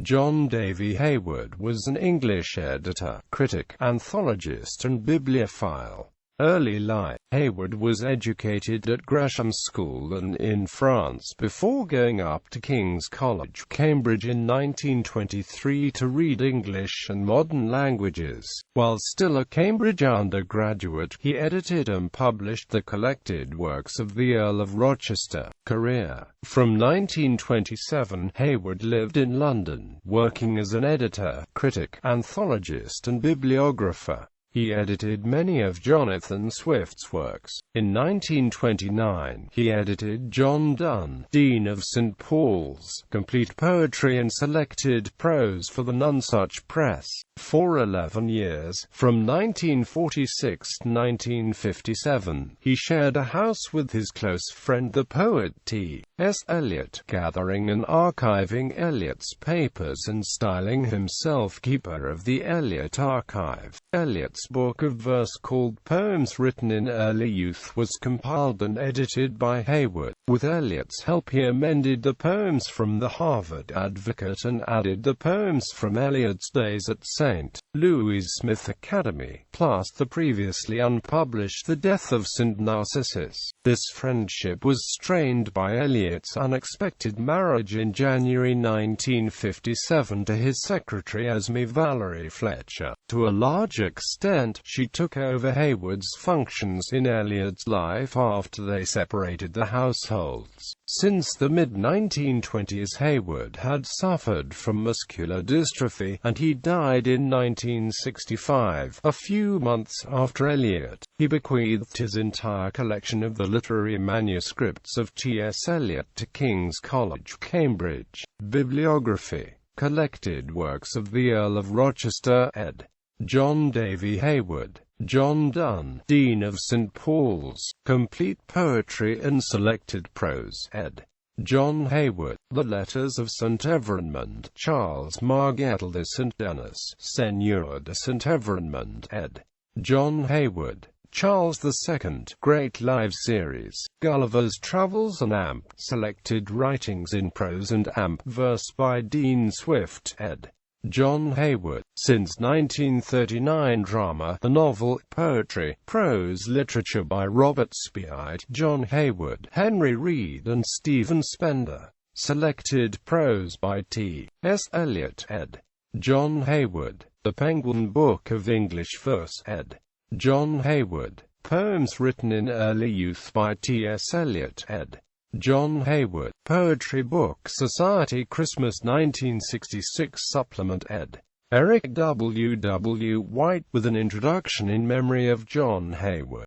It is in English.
John Davy Hayward was an English editor, critic, anthologist and bibliophile. Early life. Hayward was educated at Gresham School and in France before going up to King's College, Cambridge in 1923 to read English and modern languages. While still a Cambridge undergraduate, he edited and published the collected works of the Earl of Rochester. Career. From 1927, Hayward lived in London, working as an editor, critic, anthologist and bibliographer. He edited many of Jonathan Swift's works. In 1929, he edited John Donne, Dean of St. Paul's, Complete Poetry and Selected Prose for the Nonsuch Press. For 11 years, from 1946 to 1957, he shared a house with his close friend the poet T.S. Eliot, gathering and archiving Eliot's papers and styling himself keeper of the Eliot Archive. Eliot's book of verse called Poems Written in Early Youth was compiled and edited by Hayward. With Eliot's help he amended the poems from the Harvard Advocate and added the poems from Eliot's days at St. Louis Smith Academy, plus the previously unpublished The Death of St. Narcissus. This friendship was strained by Eliot's unexpected marriage in January 1957 to his secretary Esme Valerie Fletcher. To a large extent, she took over Hayward's functions in Eliot's life after they separated the households. Since the mid-1920s, Hayward had suffered from muscular dystrophy, and he died in 1965, a few months after Eliot. He bequeathed his entire collection of the literary manuscripts of T.S. Eliot to King's College, Cambridge. Bibliography. Collected works of the Earl of Rochester, ed. John Davy Hayward. John Donne, Dean of St. Paul's, Complete Poetry and Selected Prose, ed. John Hayward. The Letters of St. Evrémonde, Charles Margettle de St. Denis, Seigneur de St. Evrémonde, ed. John Hayward. Charles II. Great Live Series, Gulliver's Travels and AMP, Selected Writings in Prose and AMP Verse by Dean Swift, ed. John Hayward. Since 1939, drama, the novel, poetry, prose literature by Robert Spight, John Hayward, Henry Reed and Stephen Spender. Selected prose by T.S. Eliot, ed. John Hayward. The Penguin Book of English Verse, ed. John Hayward. Poems Written in Early Youth by T.S. Eliot, ed. John Hayward. Poetry Book Society Christmas 1966 Supplement, ed. Eric W. W. White, with an introduction in memory of John Hayward.